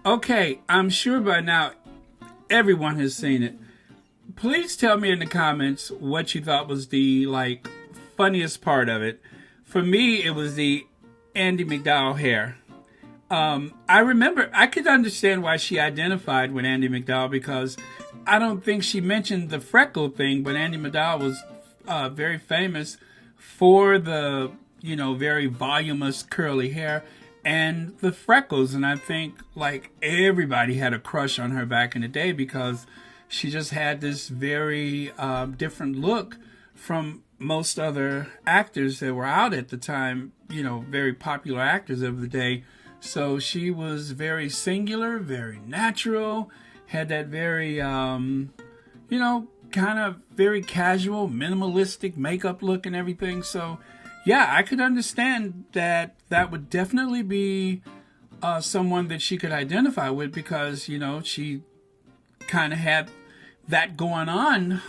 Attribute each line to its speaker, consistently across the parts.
Speaker 1: Okay, I'm sure by now everyone has seen it. Please tell me in the comments what you thought was the funniest part of it. For me, it was the Andie MacDowell hair. I remember I could understand why she identified with Andie MacDowell because I don't think she mentioned the freckle thing, but Andie MacDowell was very famous for the very voluminous curly hair and the freckles, and I think everybody had a crush on her back in the day because she just had this very different look from most other actors that were out at the time, very popular actors of the day. So she was very singular, very natural, had that very, kind of very casual, minimalistic makeup look and everything. So, yeah, I could understand that would definitely be someone that she could identify with because, she kind of had that going on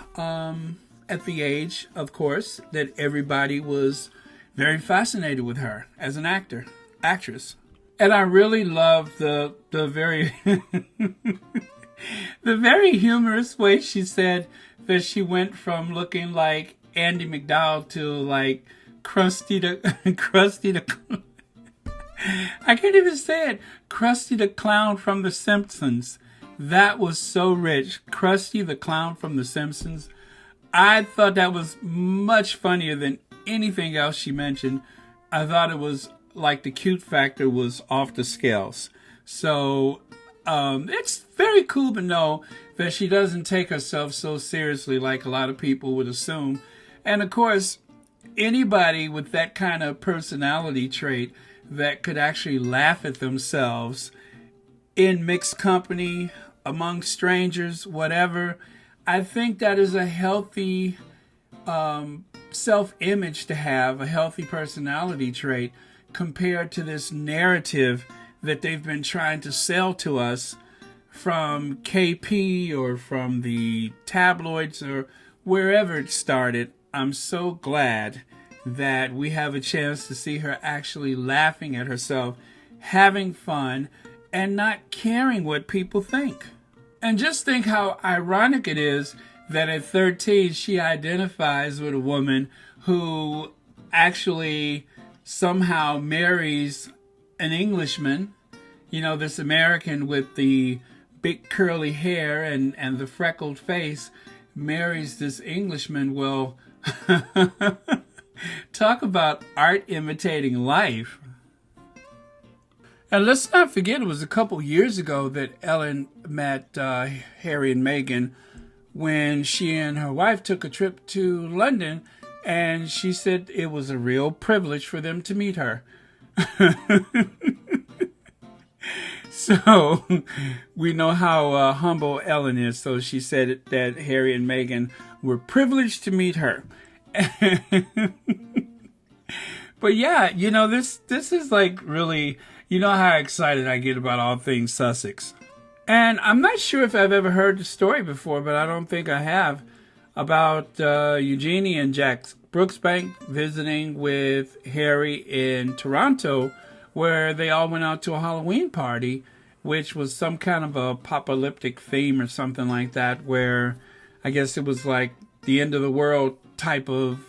Speaker 1: at the age, of course, that everybody was very fascinated with her as an actress. And I really love the very the very humorous way she said that she went from looking like Andie MacDowell to Krusty the I can't even say it. Krusty the Clown from The Simpsons. That was so rich. Krusty the Clown from The Simpsons. I thought that was much funnier than anything else she mentioned. I thought it was the cute factor was off the scales. So it's very cool to know that she doesn't take herself so seriously like a lot of people would assume. And of course, anybody with that kind of personality trait that could actually laugh at themselves in mixed company, among strangers, whatever, I think that is a healthy self-image to have, a healthy personality trait compared to this narrative that they've been trying to sell to us from KP or from the tabloids or wherever it started. I'm so glad that we have a chance to see her actually laughing at herself, having fun, and not caring what people think. And just think how ironic it is that at 13 she identifies with a woman who actually somehow marries an Englishman, this American with the big curly hair and the freckled face marries this Englishman. Well, talk about art imitating life. And let's not forget, it was a couple years ago that Ellen met Harry and Meghan when she and her wife took a trip to London, and she said it was a real privilege for them to meet her. So we know how humble Ellen is. So she said that Harry and Meghan were privileged to meet her. But yeah, this is really, how excited I get about all things Sussex. And I'm not sure if I've ever heard the story before, but I don't think I have, about Eugenie and Jack Brooksbank visiting with Harry in Toronto, where they all went out to a Halloween party, which was some kind of a apocalyptic theme or something like that, where I guess it was like the end of the world type of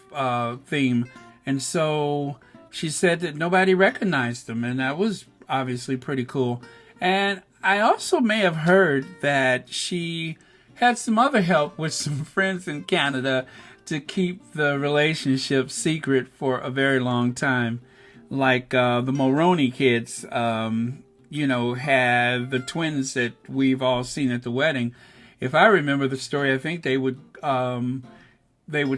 Speaker 1: theme. And so she said that nobody recognized them, and that was obviously pretty cool. And I also may have heard that she had some other help with some friends in Canada to keep the relationship secret for a very long time. Like the Mulroney kids, had the twins that we've all seen at the wedding. If I remember the story, I think they would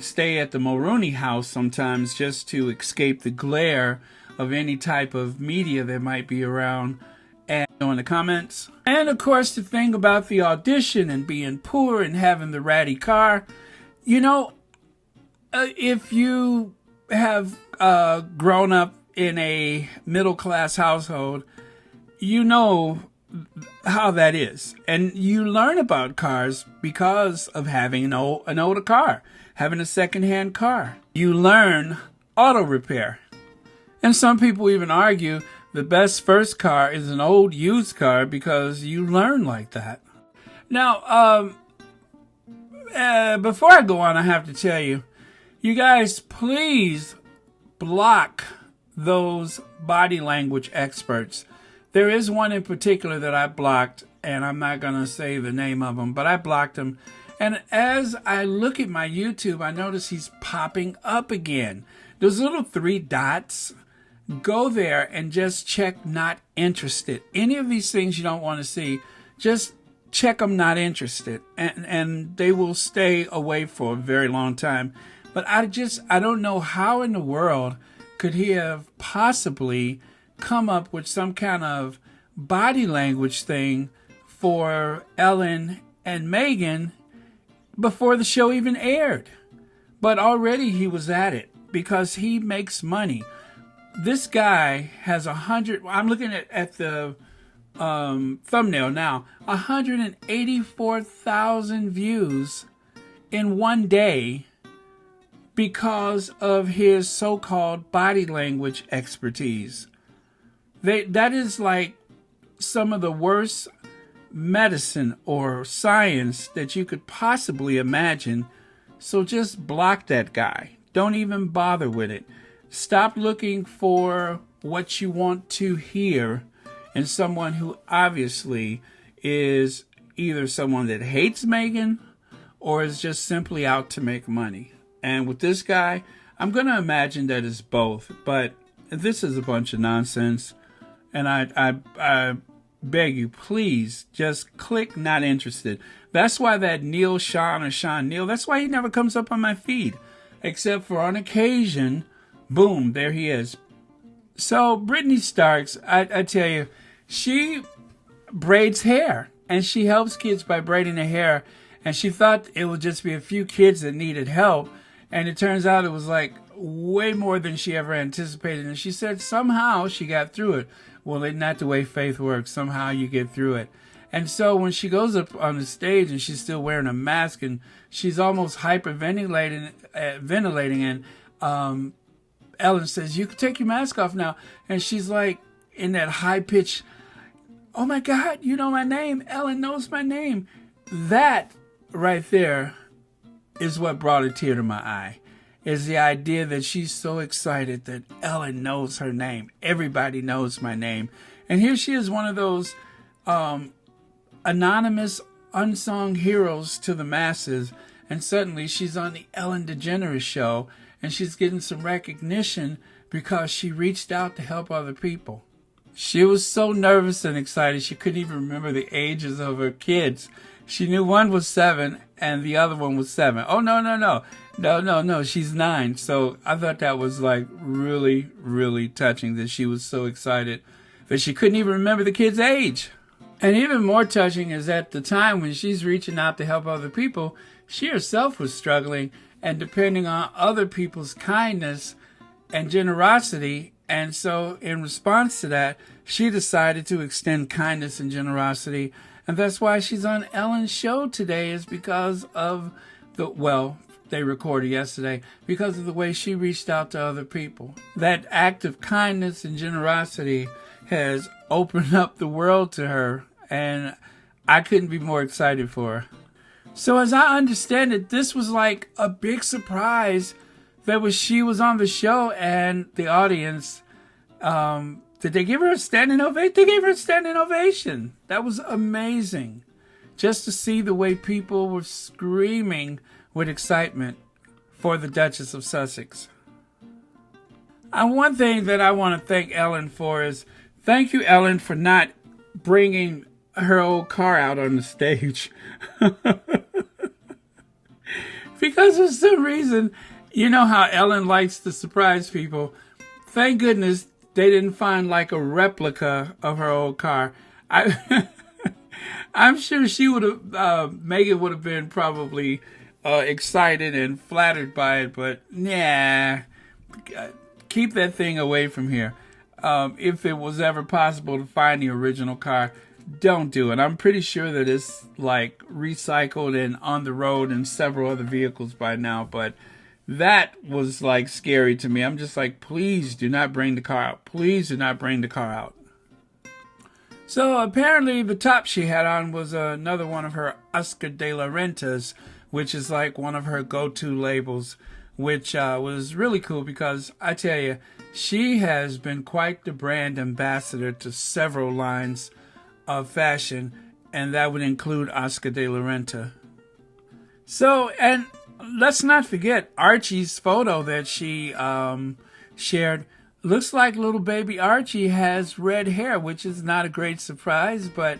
Speaker 1: stay at the Mulroney house sometimes just to escape the glare of any type of media that might be around. And in the comments. And of course, the thing about the audition and being poor and having the ratty car, if you have grown up in a middle class household, you know how that is. And you learn about cars because of having an older car, having a secondhand car. You learn auto repair. And some people even argue the best first car is an old used car because you learn like that. Now, before I go on, I have to tell you, you guys, please block those body language experts. There is one in particular that I blocked, and I'm not going to say the name of him, but I blocked him. And as I look at my YouTube, I notice he's popping up again. Those little 3 dots, go there and just check not interested. Any of these things you don't want to see, just check them not interested. And they will stay away for a very long time. But I don't know how in the world could he have possibly come up with some kind of body language thing for Ellen and Meghan before the show even aired. But already he was at it because he makes money. This guy has 100, I'm looking at the thumbnail now, 184,000 views in one day because of his so-called body language expertise. That is like some of the worst medicine or science that you could possibly imagine. So just block that guy. Don't even bother with it. Stop looking for what you want to hear in someone who obviously is either someone that hates Meghan or is just simply out to make money. And with this guy, I'm going to imagine that it's both. But this is a bunch of nonsense. And I beg you, please just click not interested. That's why that Neil Sean or Sean Neil, that's why he never comes up on my feed. Except for on occasion, boom, there he is. So Brittany Starks, I tell you, she braids hair. And she helps kids by braiding their hair. And she thought it would just be a few kids that needed help. And it turns out it was like way more than she ever anticipated. And she said somehow she got through it. Well, it's not the way faith works. Somehow you get through it. And so when she goes up on the stage and she's still wearing a mask and she's almost hyperventilating, and Ellen says, "You can take your mask off now." And she's like in that high pitch, "Oh my God, you know my name. Ellen knows my name." That right there is what brought a tear to my eye. Is the idea that she's so excited that Ellen knows her name. Everybody knows my name. And here she is, one of those anonymous, unsung heroes to the masses. And suddenly she's on the Ellen DeGeneres show. And she's getting some recognition because she reached out to help other people. She was so nervous and excited she couldn't even remember the ages of her kids. She knew one was 7 and the other one was 7. Oh, no, she's 9. So I thought that was like really, really touching that she was so excited that she couldn't even remember the kid's age. And even more touching is at the time when she's reaching out to help other people, she herself was struggling and depending on other people's kindness and generosity. And so in response to that, she decided to extend kindness and generosity. And that's why she's on Ellen's show today, is because of they recorded yesterday, because of the way she reached out to other people. That act of kindness and generosity has opened up the world to her, and I couldn't be more excited for her. So as I understand it, this was like a big surprise that she was on the show, and the audience, did they give her a standing ovation? They gave her a standing ovation. That was amazing. Just to see the way people were screaming with excitement for the Duchess of Sussex. And one thing that I want to thank Ellen for is, thank you, Ellen, for not bringing her old car out on the stage. Because for some reason, you know how Ellen likes to surprise people. Thank goodness they didn't find like a replica of her old car. I'm sure she would have, Meghan would have been probably excited and flattered by it, but nah, keep that thing away from here. If it was ever possible to find the original car, don't do it. I'm pretty sure that it's like recycled and on the road in several other vehicles by now, but That was like scary to me. I'm just like, please do not bring the car out. Please do not bring the car out. So apparently the top she had on was another one of her Oscar de la Rentas, which is like one of her go-to labels, which was really cool because I tell you, she has been quite the brand ambassador to several lines of fashion, and that would include Oscar de la Renta. So, and let's not forget Archie's photo that she shared. Looks like little baby Archie has red hair, which is not a great surprise, but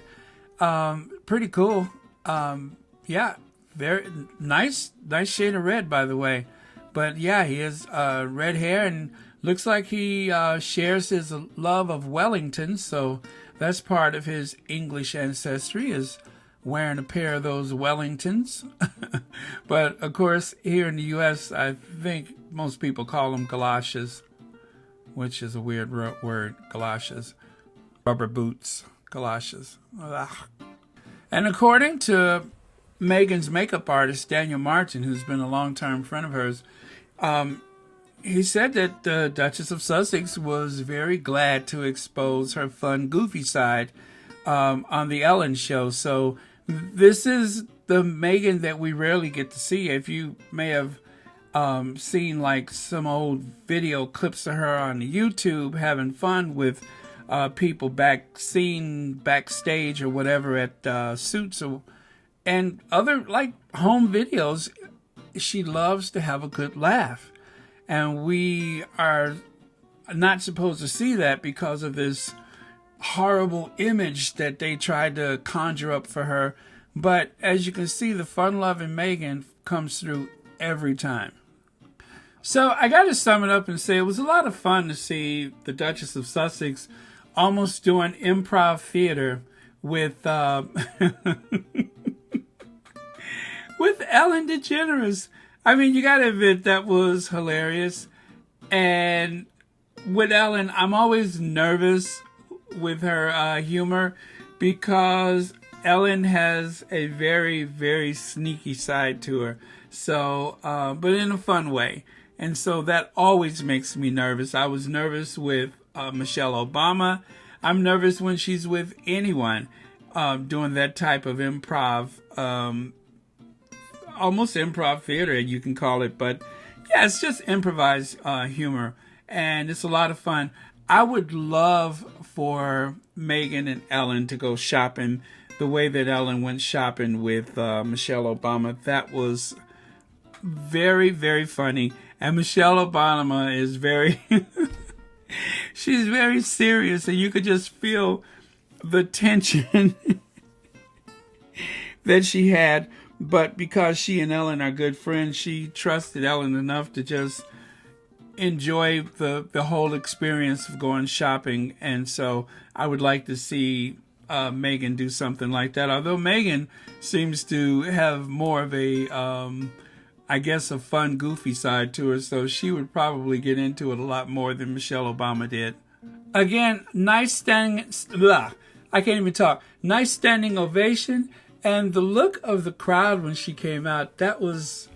Speaker 1: pretty cool. Yeah, very nice shade of red, by the way. But yeah, he has red hair and looks like he shares his love of Wellington, so that's part of his English ancestry, is wearing a pair of those Wellingtons. But of course, here in the U.S., I think most people call them galoshes, which is a weird word, galoshes. Rubber boots, galoshes. Ugh. And according to Meghan's makeup artist, Daniel Martin, who's been a long-time friend of hers, he said that the Duchess of Sussex was very glad to expose her fun, goofy side on the Ellen show. So this is the Meghan that we rarely get to see. If you may have seen like some old video clips of her on YouTube having fun with people backstage or whatever at Suits and other like home videos, she loves to have a good laugh. And we are not supposed to see that because of this horrible image that they tried to conjure up for her. But as you can see, the fun-loving Meghan comes through every time. So I got to sum it up and say it was a lot of fun to see the Duchess of Sussex almost doing improv theater with with Ellen DeGeneres. I mean, you got to admit that was hilarious. And with Ellen, I'm always nervous with her humor because Ellen has a very, very sneaky side to her. So, but in a fun way. And so that always makes me nervous. I was nervous with Michelle Obama. I'm nervous when she's with anyone doing that type of improv, almost improv theater, you can call it. But yeah, it's just improvised humor. And it's a lot of fun. I would love for Meghan and Ellen to go shopping the way that Ellen went shopping with Michelle Obama. That was very, very funny. And Michelle Obama is very, she's very serious, and you could just feel the tension that she had. But because she and Ellen are good friends, she trusted Ellen enough to just enjoy the whole experience of going shopping. And so I would like to see Meghan do something like that. Although Meghan seems to have more of a, I guess, a fun, goofy side to her. So she would probably get into it a lot more than Michelle Obama did. Again, nice standing, I can't even talk. Nice standing ovation. And the look of the crowd when she came out, that was,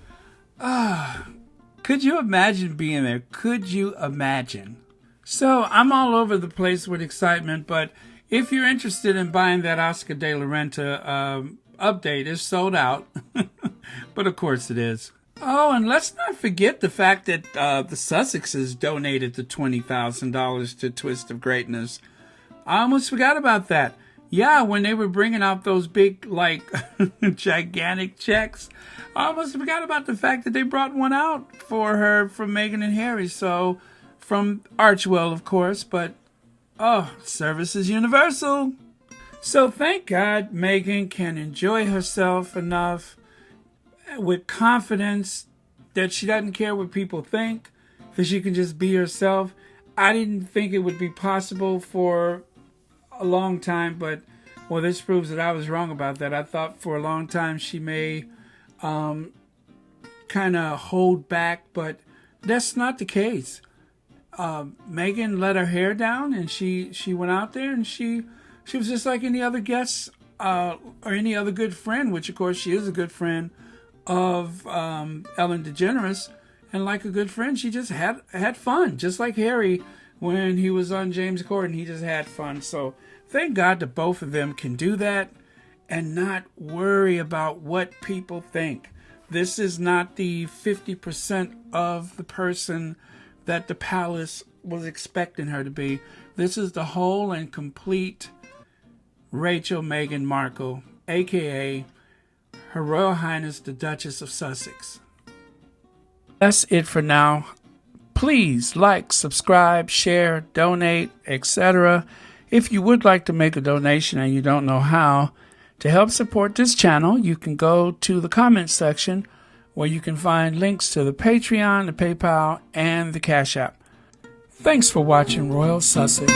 Speaker 1: could you imagine being there? Could you imagine? So I'm all over the place with excitement, but if you're interested in buying that Oscar de la Renta update, it's sold out. But of course it is. Oh, and let's not forget the fact that the Sussexes donated the $20,000 to Twist of Greatness. I almost forgot about that. Yeah, when they were bringing out those big, like, gigantic checks, I almost forgot about the fact that they brought one out for her from Meghan and Harry. So, from Archewell, of course, but, service is universal. So, thank God Meghan can enjoy herself enough with confidence that she doesn't care what people think, that she can just be herself. I didn't think it would be possible for a long time, but well, this proves that I was wrong about that. I thought for a long time she may kind of hold back, but that's not the case. Meghan let her hair down, and she went out there, and she was just like any other guest or any other good friend, which of course she is a good friend of Ellen DeGeneres, And like a good friend, she just had fun. Just like Harry when he was on James Corden, he just had fun. So thank God that both of them can do that and not worry about what people think. This is not the 50% of the person that the palace was expecting her to be. This is the whole and complete Rachel Meghan Markle, aka Her Royal Highness the Duchess of Sussex. That's it for now. Please like, subscribe, share, donate, etc. If you would like to make a donation and you don't know how, to help support this channel, you can go to the comments section where you can find links to the Patreon, the PayPal, and the Cash App. Thanks for watching Royal Sussex.